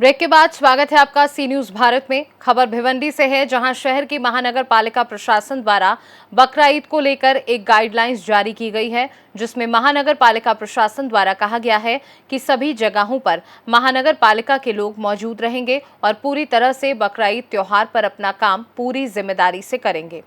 Break के बाद स्वागत है आपका सी न्यूज भारत में। खबर भिवंडी से है, जहां शहर की महानगर पालिका प्रशासन द्वारा बकरा ईद को लेकर एक गाइडलाइंस जारी की गई है, जिसमें महानगर पालिका प्रशासन द्वारा कहा गया है कि सभी जगहों पर महानगर पालिका के लोग मौजूद रहेंगे और पूरी तरह से बकरा ईद त्योहार पर अपना काम पूरी जिम्मेदारी से करेंगे।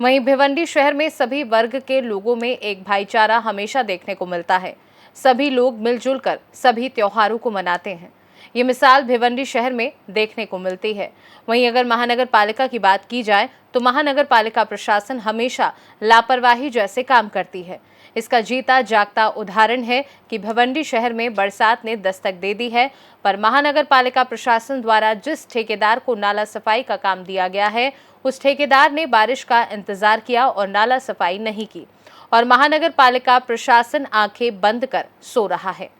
वहीं भिवंडी शहर में सभी वर्ग के लोगों में एक भाईचारा हमेशा देखने को मिलता है। सभी लोग मिलजुल कर सभी त्योहारों को मनाते हैं। ये मिसाल भिवंडी शहर में देखने को मिलती है। वहीं अगर महानगर पालिका की बात की जाए तो महानगर पालिका प्रशासन हमेशा लापरवाही जैसे काम करती है। इसका जीता जागता उदाहरण है कि भिवंडी शहर में बरसात ने दस्तक दे दी है, पर महानगर पालिका प्रशासन द्वारा जिस ठेकेदार को नाला सफाई का काम दिया गया है, उस ठेकेदार ने बारिश का इंतजार किया और नाला सफाई नहीं की, और महानगर पालिका प्रशासन आंखें बंद कर सो रहा है।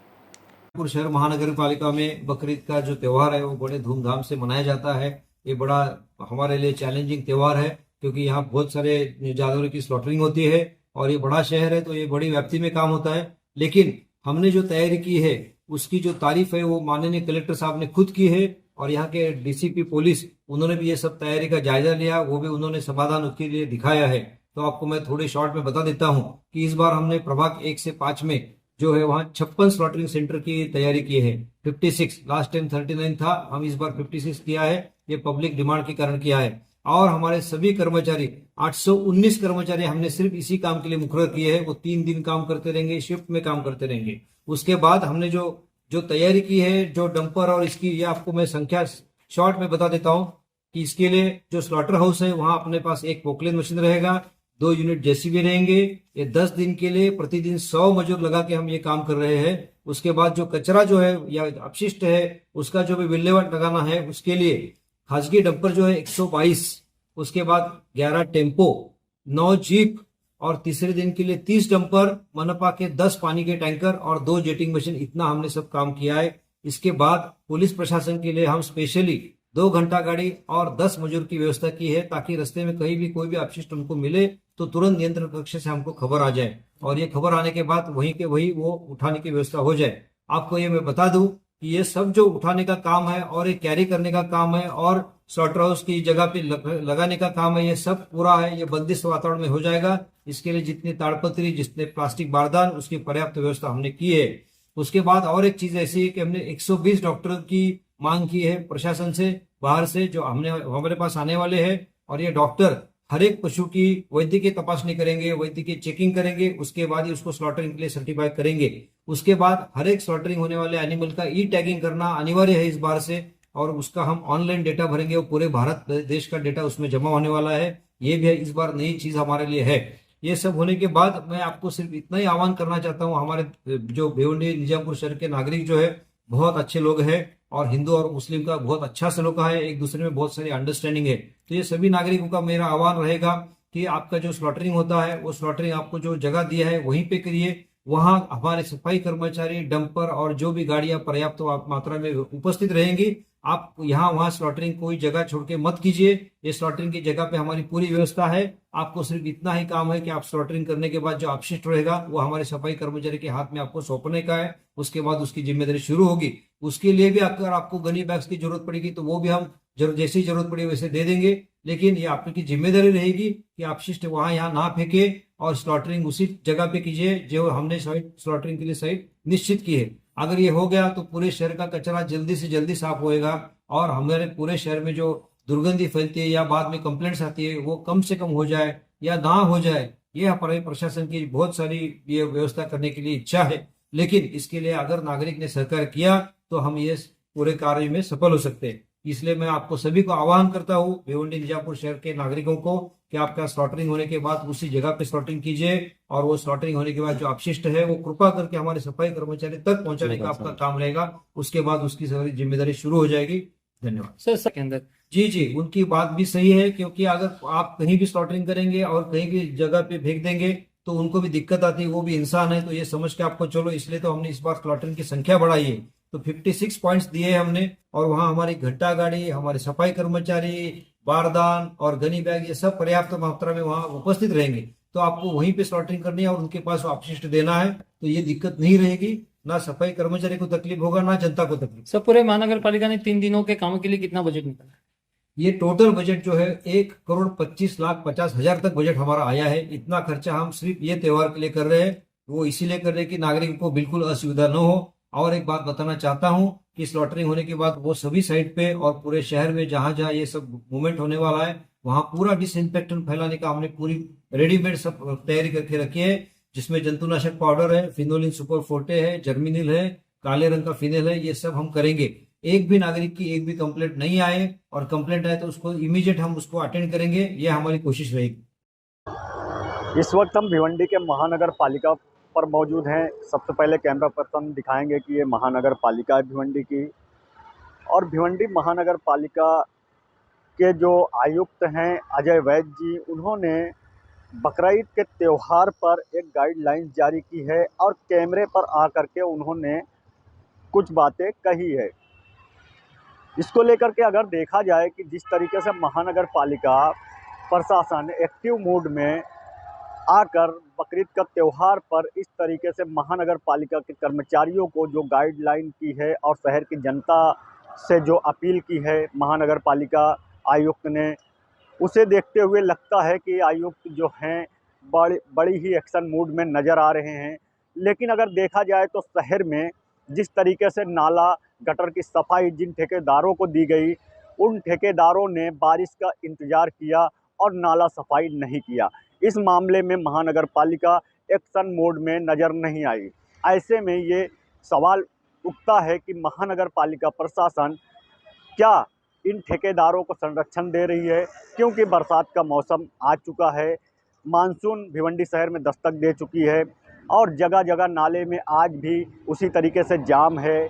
शहर महानगर पालिका में बकरीद का जो त्योहार है वो बड़े धूमधाम से मनाया जाता है। ये बड़ा हमारे लिए चैलेंजिंग त्योहार है, क्योंकि यहाँ बहुत सारे जानवरों की स्लॉटरिंग होती है और ये बड़ा शहर है तो ये बड़ी व्याप्ति में काम होता है। लेकिन हमने जो तैयारी की है उसकी जो तारीफ है वो माननीय कलेक्टर साहब ने खुद की है, और यहाँ के डीसीपी पुलिस उन्होंने भी ये सब तैयारी का जायजा लिया, वो भी उन्होंने समाधान उसके लिए दिखाया है। तो आपको मैं थोड़े शॉर्ट में बता देता हूँ कि इस बार हमने प्रभाग 1 से 5 में जो है वहाँ 56 स्लॉटरिंग सेंटर की तैयारी की है। 56, लास्ट टाइम 39 था, हम इस बार 56 किया है। ये पब्लिक डिमांड के कारण किया है। और हमारे सभी कर्मचारी 819 कर्मचारी हमने सिर्फ इसी काम के लिए मुकर्रर किए हैं। वो 3 दिन काम करते रहेंगे, शिफ्ट में काम करते रहेंगे। उसके बाद हमने जो जो तैयारी की है, जो डंपर और इसकी, ये आपको मैं संख्या शॉर्ट में बता देता हूँ कि इसके लिए जो स्लॉटर हाउस है वहां अपने पास एक पोकलेन मशीन रहेगा, 2 यूनिट जेसीबी रहेंगे। ये 10 दिन के लिए प्रतिदिन 100 मजदूर लगा के हम ये काम कर रहे हैं। उसके बाद जो कचरा जो है या अपशिष्ट है उसका जो भी विल्हेवाट लगाना है उसके लिए खासगी डंपर जो है 122, उसके बाद 11 टेम्पो, 9 जीप, और तीसरे दिन के लिए 30 डंपर, मनपा के 10 पानी के टैंकर और 2 जेटिंग मशीन। इतना हमने सब काम किया है। इसके बाद पुलिस प्रशासन के लिए हम स्पेशली 2 घंटा गाड़ी और 10 मजदूर की व्यवस्था की है, ताकि रास्ते में कहीं भी कोई भी अपशिष्ट उनको मिले तो तुरंत नियंत्रण कक्ष से हमको खबर आ जाए, और ये खबर आने के बाद वहीं के वही वो उठाने की व्यवस्था हो जाए। आपको ये मैं बता दूं कि ये सब जो उठाने का काम है और ये कैरी करने का काम है और स्लॉटर हाउस की जगह पे लगाने का काम है, ये सब पूरा है। ये बंदिश वातावरण में हो जाएगा। इसके लिए जितनी ताड़पत्री, जितने प्लास्टिक बारदान, उसकी पर्याप्त व्यवस्था हमने की है। उसके बाद और एक चीज ऐसी है कि हमने 120 डॉक्टर की मांग की है प्रशासन से, बाहर से, जो हमारे पास आने वाले हैं। और ये डॉक्टर हर एक पशु की वैद्यकीय तपासनी करेंगे, वैद्यकीय चेकिंग करेंगे, उसके बाद ही उसको स्लॉटरिंग के लिए सर्टिफाई करेंगे। उसके बाद हर एक स्लॉटरिंग होने वाले एनिमल का ई टैगिंग करना अनिवार्य है इस बार से, और उसका हम ऑनलाइन डेटा भरेंगे। वो पूरे भारत देश का डेटा उसमें जमा होने वाला है। ये भी इस बार नई चीज हमारे लिए है। ये सब होने के बाद मैं आपको सिर्फ इतना ही आह्वान करना चाहता हूँ, हमारे जो भिवंडी निजामपुर शहर के नागरिक जो है बहुत अच्छे लोग हैं, और हिंदू और मुस्लिम का बहुत अच्छा सलोखा है, एक दूसरे में बहुत सारी अंडरस्टैंडिंग है। तो ये सभी नागरिकों का मेरा आह्वान रहेगा कि आपका जो स्लॉटरिंग होता है वो स्लॉटरिंग आपको जो जगह दिया है वहीं पे करिए। वहां हमारे सफाई कर्मचारी, डंपर और जो भी गाड़ियां पर्याप्त मात्रा में उपस्थित रहेंगी। आप यहाँ वहां स्लॉटरिंग कोई जगह छोड़ के मत कीजिए। ये स्लॉटरिंग की जगह पे हमारी पूरी व्यवस्था है। आपको सिर्फ इतना ही काम है कि आप स्लॉटरिंग करने के बाद जो अपशिष्ट रहेगा वो हमारे सफाई कर्मचारी के हाथ में आपको सौंपने का है। उसके बाद उसकी जिम्मेदारी शुरू होगी। उसके लिए भी अगर आपको गनी बैग्स की जरूरत पड़ेगी तो वो भी हम जैसी जरूरत पड़ी वैसे दे देंगे। लेकिन ये आपकी जिम्मेदारी रहेगी कि अपशिष्ट वहां यहाँ ना फेंके और स्लॉटरिंग उसी जगह पे कीजिए जो हमने स्लॉटरिंग के लिए साइट निश्चित की है। अगर ये हो गया तो पूरे शहर का कचरा जल्दी से जल्दी साफ होएगा, और हमारे पूरे शहर में जो दुर्गंधी फैलती है या बाद में कंप्लेंट्स आती है वो कम से कम हो जाए या ना हो जाए। ये हमारे प्रशासन की बहुत सारी ये व्यवस्था करने के लिए इच्छा है। लेकिन इसके लिए अगर नागरिक ने सहकार किया तो हम ये पूरे कार्य में सफल हो सकते हैं। इसलिए मैं आपको सभी को आह्वान करता हूँ, भिवंडी निजामपुर शहर के नागरिकों को, कि आपका स्लॉटरिंग होने के बाद उसी जगह पे स्लॉटरिंग कीजिए, और वो स्लॉटरिंग होने के बाद जो अपशिष्ट है वो कृपा करके हमारे सफाई कर्मचारी तक पहुंचाने का आपका काम रहेगा। उसके बाद उसकी सारी जिम्मेदारी शुरू हो जाएगी। धन्यवाद सर। के अंदर जी, उनकी बात भी सही है, क्योंकि अगर आप कहीं भी स्लॉटरिंग करेंगे और कहीं भी जगह पे फेंक देंगे तो उनको भी दिक्कत आती है, वो भी इंसान है। तो ये समझ के आपको चलो, इसलिए तो हमने इस बार स्लॉटरिंग की संख्या बढ़ाई है। तो 56 पॉइंट्स दिए हमने, और वहां हमारी घंटा गाड़ी, हमारे सफाई कर्मचारी, बारदान और गनी बैग, ये सब पर्याप्त मात्रा में वहां उपस्थित रहेंगे। तो आपको वहीं पे स्लॉटरिंग करनी है और उनके पास अपशिष्ट देना है, तो ये दिक्कत नहीं रहेगी। ना सफाई कर्मचारी को तकलीफ होगा, ना जनता को तकलीफ। सर, पूरे महानगर पालिका ने 3 दिनों के कामों के लिए कितना बजट निकाला? ये टोटल बजट जो है 1,25,50,000 तक बजट हमारा आया है। इतना खर्चा हम सिर्फ ये त्योहार के लिए कर रहे हैं, वो इसीलिए कर रहे हैं कि नागरिक को बिल्कुल असुविधा न हो। और एक बात बताना चाहता हूं कि स्लॉटरिंग होने के बाद वो सभी साइड पे और पूरे शहर में जहां जहां ये सब मूवमेंट होने वाला है, वहां पूरा डिसइंफेक्टेंट फैलाने का हमने पूरी रेडीमेड सब तैयारी करके रखी है, जिसमें जंतुनाशक पाउडर है, फिनोलिन सुपर फोर्टे है, जर्मिनिल है, काले रंग का फिनेल है, ये सब हम करेंगे। एक भी नागरिक की एक भी कंप्लेंट नहीं आए, और कंप्लेंट आए तो उसको इमीडिएट हम उसको अटेंड करेंगे, ये हमारी कोशिश रहेगी। इस वक्त हम भिवंडी के महानगर पालिका पर मौजूद हैं। सबसे पहले कैमरा पर्सन दिखाएंगे कि ये महानगर पालिका है भिवंडी की, और भिवंडी महानगर पालिका के जो आयुक्त हैं अजय वैद्य जी, उन्होंने बकरीद के त्यौहार पर एक गाइडलाइंस जारी की है और कैमरे पर आकर के उन्होंने कुछ बातें कही है। इसको लेकर के अगर देखा जाए कि जिस तरीके से महानगर पालिका प्रशासन एक्टिव मोड में आकर बकरीद का त्यौहार पर इस तरीके से महानगर पालिका के कर्मचारियों को जो गाइडलाइन की है और शहर की जनता से जो अपील की है महानगर पालिका आयुक्त ने, उसे देखते हुए लगता है कि आयुक्त जो हैं बड़ी ही एक्शन मूड में नज़र आ रहे हैं। लेकिन अगर देखा जाए तो शहर में जिस तरीके से नाला गटर की सफाई जिन ठेकेदारों को दी गई, उन ठेकेदारों ने बारिश का इंतज़ार किया और नाला सफाई नहीं किया। इस मामले में महानगर पालिका एक्शन मोड में नज़र नहीं आई। ऐसे में ये सवाल उठता है कि महानगर पालिका प्रशासन क्या इन ठेकेदारों को संरक्षण दे रही है, क्योंकि बरसात का मौसम आ चुका है, मानसून भिवंडी शहर में दस्तक दे चुकी है और जगह जगह नाले में आज भी उसी तरीके से जाम है।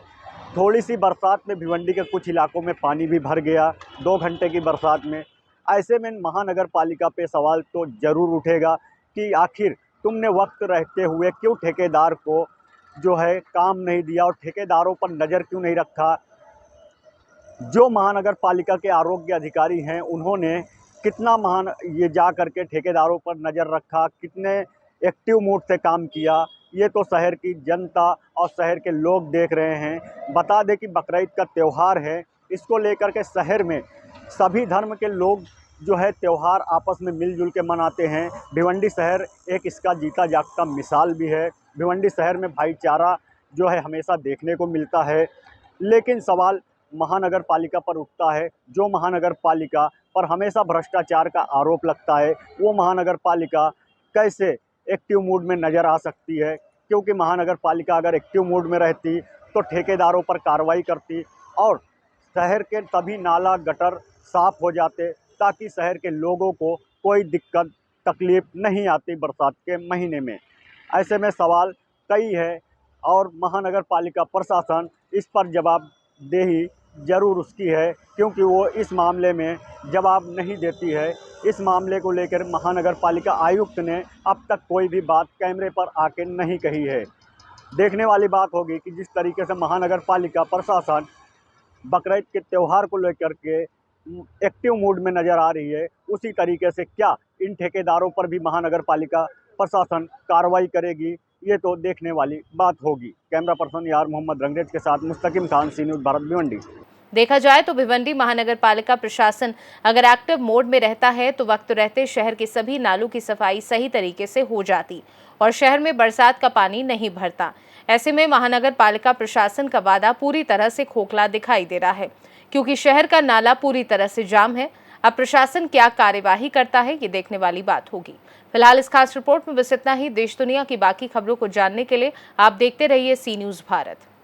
थोड़ी सी बरसात में भिवंडी के कुछ इलाकों में पानी भी भर गया 2 घंटे की बरसात में। ऐसे में महानगर पालिका पे सवाल तो ज़रूर उठेगा कि आखिर तुमने वक्त रहते हुए क्यों ठेकेदार को जो है काम नहीं दिया और ठेकेदारों पर नज़र क्यों नहीं रखा। जो महानगर पालिका के आरोग्य अधिकारी हैं, उन्होंने कितना ये जा करके ठेकेदारों पर नज़र रखा, कितने एक्टिव मोड से काम किया, ये तो शहर की जनता और शहर के लोग देख रहे हैं। बता दें कि बकरीद का त्यौहार है, इसको लेकर के शहर में सभी धर्म के लोग जो है त्यौहार आपस में मिलजुल के मनाते हैं। भिवंडी शहर एक इसका जीता जागता मिसाल भी है। भिवंडी शहर में भाईचारा जो है हमेशा देखने को मिलता है। लेकिन सवाल महानगर पालिका पर उठता है, जो महानगर पालिका पर हमेशा भ्रष्टाचार का आरोप लगता है, वो महानगर पालिका कैसे एक्टिव मूड में नज़र आ सकती है। क्योंकि महानगर पालिका अगर एक्टिव मूड में रहती तो ठेकेदारों पर कार्रवाई करती और शहर के तभी नाला गटर साफ़ हो जाते, ताकि शहर के लोगों को कोई दिक्कत तकलीफ़ नहीं आती बरसात के महीने में। ऐसे में सवाल कई है और महानगर पालिका प्रशासन इस पर जवाबदेही ज़रूर उसकी है, क्योंकि वो इस मामले में जवाब नहीं देती है। इस मामले को लेकर महानगर पालिका आयुक्त ने अब तक कोई भी बात कैमरे पर आके नहीं कही है। देखने वाली बात होगी कि जिस तरीके से महानगर पालिका प्रशासन बकरीद के त्यौहार को लेकर के एक्टिव मूड में नज़र आ रही है, उसी तरीके से क्या इन ठेकेदारों पर भी महानगर पालिका प्रशासन कार्रवाई करेगी, ये तो देखने वाली बात होगी। कैमरा पर्सन यार मोहम्मद रंगरेज के साथ मुस्तकिम खान, सी न्यूज़ भारत, भिवंडी। देखा जाए तो भिवंडी महानगर पालिका प्रशासन अगर एक्टिव मोड में रहता है तो वक्त रहते शहर के सभी नालों की सफाई सही तरीके से हो जाती और शहर में बरसात का पानी नहीं भरता। ऐसे में महानगर पालिका प्रशासन का वादा पूरी तरह से खोखला दिखाई दे रहा है, क्योंकि शहर का नाला पूरी तरह से जाम है। अब प्रशासन क्या कार्यवाही करता है, ये देखने वाली बात होगी। फिलहाल इस खास रिपोर्ट में बस इतना ही। देश दुनिया की बाकी खबरों को जानने के लिए आप देखते रहिए सी न्यूज़ भारत।